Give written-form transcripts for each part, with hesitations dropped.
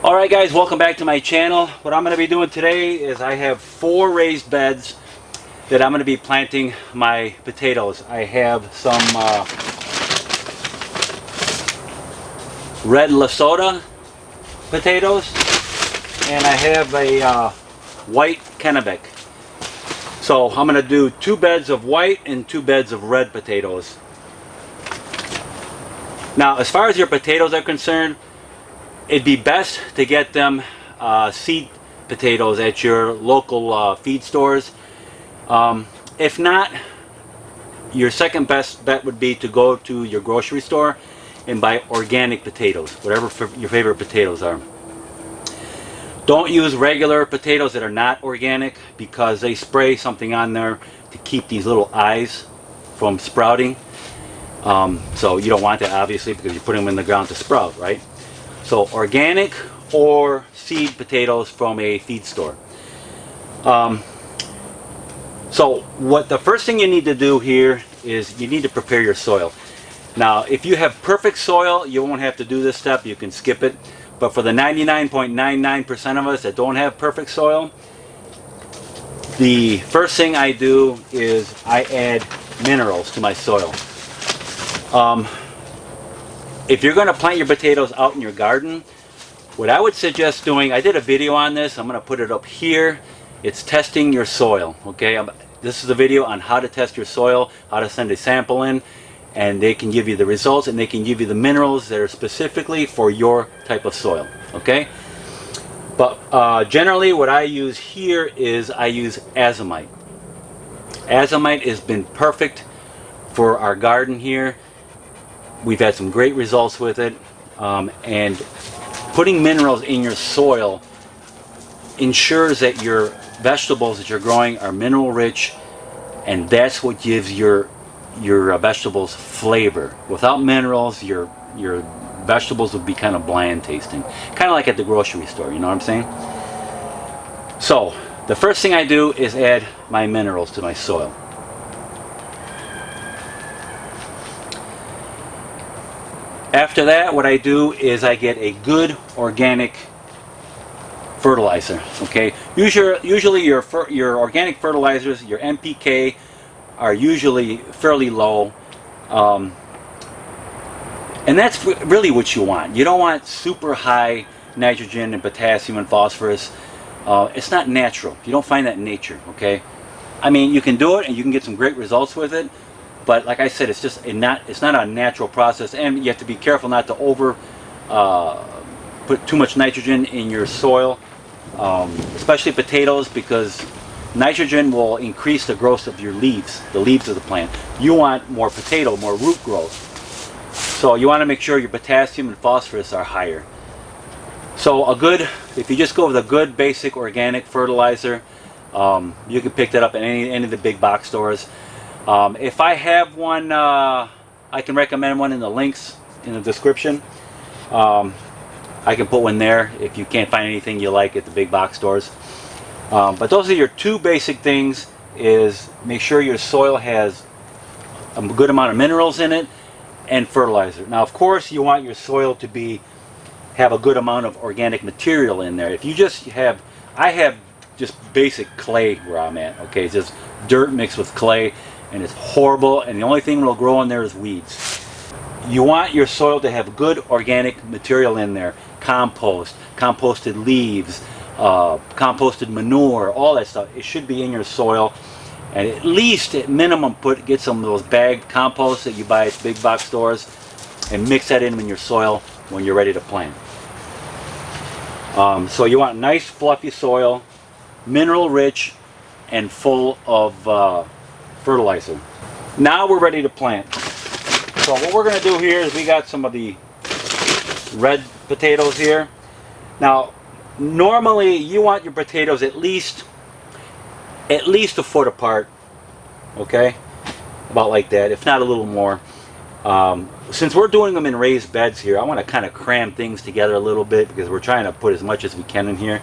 Alright guys, welcome back to my channel. What I'm going to be doing today is I have 4 raised beds that I'm going to be planting my potatoes. I have some red Lesota potatoes and I have a white Kennebec. So I'm going to do 2 beds of white and 2 beds of red potatoes. Now as far as your potatoes are concerned, it'd be best to get them seed potatoes at your local feed stores. If not, your second best bet would be to go to your grocery store and buy organic potatoes, whatever your favorite potatoes are. Don't use regular potatoes that are not organic because they spray something on there to keep these little eyes from sprouting. So you don't want that obviously because you put them in the ground to sprout, right? So organic or seed potatoes from a feed store. So what the first thing you need to do here is you need to prepare your soil. Now if you have perfect soil, you won't have to do this step, you can skip it. But for the 99.99% of us that don't have perfect soil, the first thing I do is I add minerals to my soil. If you're going to plant your potatoes out in your garden, what I would suggest doing, I did a video on this, I'm going to put it up here. It's testing your soil, okay? This is a video on how to test your soil, how to send a sample in, and they can give you the results and they can give you the minerals that are specifically for your type of soil, okay? But generally what I use here is I use azomite. Azomite has been perfect for our garden here. We've had some great results with it, and putting minerals in your soil ensures that your vegetables that you're growing are mineral rich, and that's what gives your vegetables flavor. Without minerals, your vegetables would be kind of bland tasting, kind of like at the grocery store, you know what I'm saying? So the first thing I do is add my minerals to my soil. After that, what I do is I get a good organic fertilizer. Okay, usually your organic fertilizers, your NPK, are usually fairly low, and that's really what you want. You don't want super high nitrogen and potassium and phosphorus. It's not natural. You don't find that in nature. Okay, I mean you can do it and you can get some great results with it. But like I said, it's just it's not a natural process, and you have to be careful not to put too much nitrogen in your soil, especially potatoes, because nitrogen will increase the growth of your leaves, the leaves of the plant. You want more potato, more root growth. So you want to make sure your potassium and phosphorus are higher. So if you just go with a good basic organic fertilizer, you can pick that up at any of the big box stores. If I have one, I can recommend one in the links in the description. I can put one there if you can't find anything you like at the big box stores. But those are your 2 basic things: is make sure your soil has a good amount of minerals in it and fertilizer. Now of course you want your soil to have a good amount of organic material in there. If you just I have just basic clay where I'm at, okay? It's just dirt mixed with clay, and it's horrible, and the only thing that will grow in there is weeds. You want your soil to have good organic material in there: compost, composted leaves, composted manure, all that stuff. It should be in your soil, and at least at minimum get some of those bagged compost that you buy at big box stores and mix that in your soil when you're ready to plant. So you want nice fluffy soil, mineral rich and full of fertilizer. Now we're ready to plant. So what we're going to do here is we got some of the red potatoes here. Now normally you want your potatoes at least a foot apart, okay, about like that, if not a little more. Since we're doing them in raised beds here, I want to kind of cram things together a little bit because we're trying to put as much as we can in here.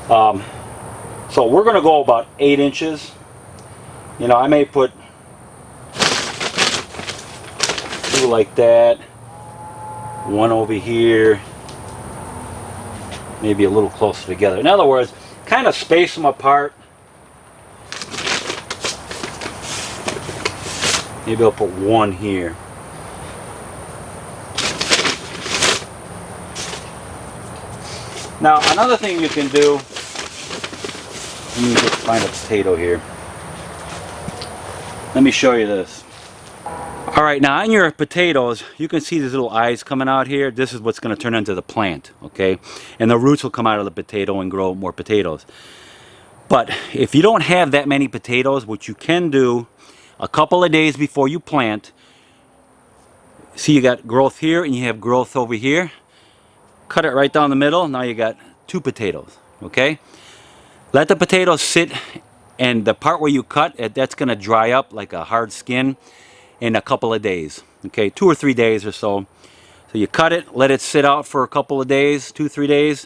So we're going to go about 8 inches. You know, I may put 2 like that, 1 over here, maybe a little closer together. In other words, kind of space them apart. Maybe I'll put one here. Now, another thing you can do, let me just find a potato here. Let me show you this. All right, now on your potatoes, you can see these little eyes coming out here. This is what's going to turn into the plant, okay? And the roots will come out of the potato and grow more potatoes. But if you don't have that many potatoes, what you can do, a couple of days before you plant, see you got growth here and you have growth over here. Cut it right down the middle. Now you got 2 potatoes, okay? Let the potatoes sit, and the part where you cut, that's going to dry up like a hard skin in a couple of days, okay? 2 or 3 days or so. So you cut it, let it sit out for a couple of days, 2-3 days,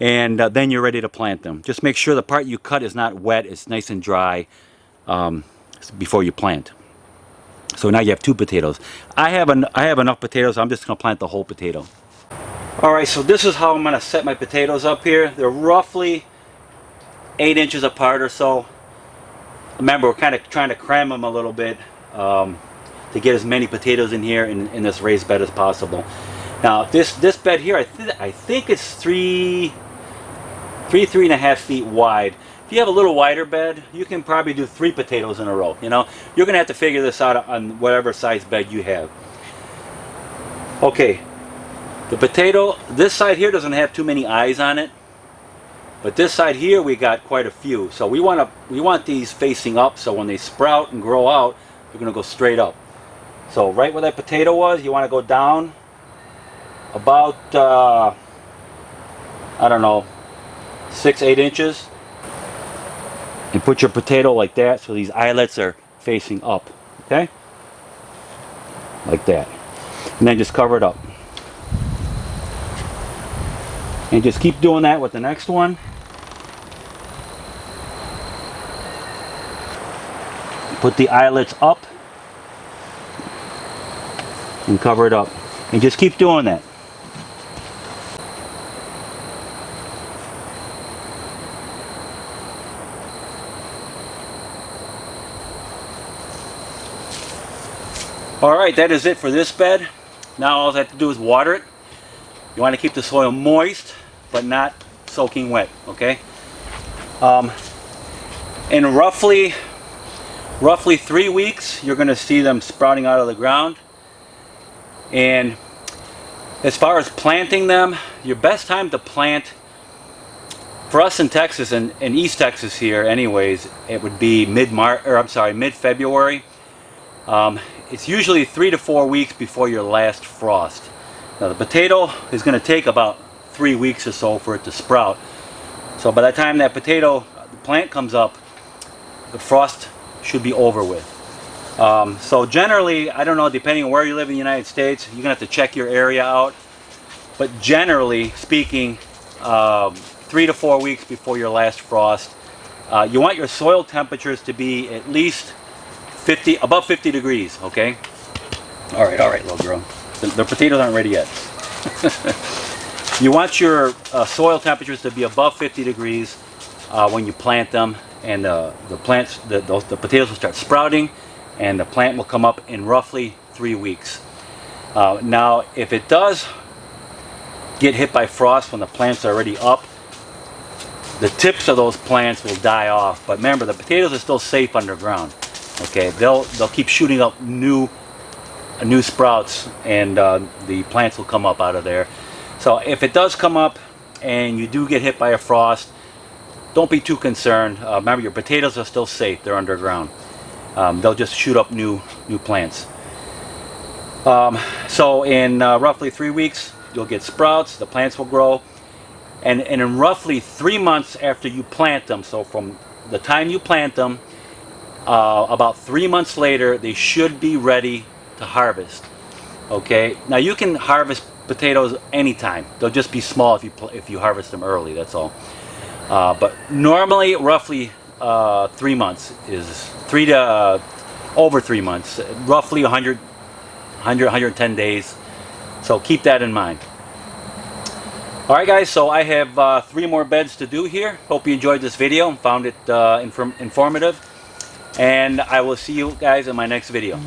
and then you're ready to plant them. Just make sure the part you cut is not wet, it's nice and dry before you plant. So now you have 2 potatoes. I have enough potatoes, I'm just going to plant the whole potato. Alright, so this is how I'm going to set my potatoes up here. They're roughly 8 inches apart or so. Remember, we're kind of trying to cram them a little bit to get as many potatoes in here in this raised bed as possible. Now this bed here, I think it's 3.5 feet wide. If you have a little wider bed, you can probably do 3 potatoes in a row. You know, you're gonna have to figure this out on whatever size bed you have. Okay, the potato, this side here doesn't have too many eyes on it, but this side here we got quite a few. So we want these facing up, so when they sprout and grow out, they're gonna go straight up. So right where that potato was, you want to go down about I don't know, 6-8 inches, and put your potato like that so these eyelets are facing up, okay? Like that. And then just cover it up. And just keep doing that with the next one. Put the eyelets up and cover it up. And just keep doing that. Alright, that is it for this bed. Now all I have to do is water it. You want to keep the soil moist, but not soaking wet, okay? In roughly 3 weeks, you're going to see them sprouting out of the ground. And as far as planting them, your best time to plant, for us in Texas, and in East Texas here anyways, it would be mid-February. It's usually 3 to 4 weeks before your last frost. Now the potato is going to take about 3 weeks or so for it to sprout. So by the time that the plant comes up, the frost should be over with. So generally, I don't know, depending on where you live in the United States, you're going to have to check your area out. But generally speaking, 3 to 4 weeks before your last frost, you want your soil temperatures to be at least above 50 degrees, okay? All right, little girl. The potatoes aren't ready yet. You want your soil temperatures to be above 50 degrees when you plant them, and the potatoes will start sprouting, and the plant will come up in roughly 3 weeks. Now, if it does get hit by frost when the plants are already up, the tips of those plants will die off. But remember, the potatoes are still safe underground. Okay, they'll keep shooting up new sprouts, and the plants will come up out of there. So if it does come up and you do get hit by a frost, don't be too concerned. Remember, your potatoes are still safe. They're underground. They'll just shoot up new plants. So in roughly 3 weeks, you'll get sprouts. The plants will grow, and in roughly 3 months after you plant them, so from the time you plant them, about 3 months later, they should be ready to harvest. Okay, now you can harvest potatoes anytime. They'll just be small if you harvest them early. That's all. But normally, roughly 3 months is over 3 months, roughly 110 days. So keep that in mind. Alright guys, so I have 3 more beds to do here. Hope you enjoyed this video and found it informative. And I will see you guys in my next video.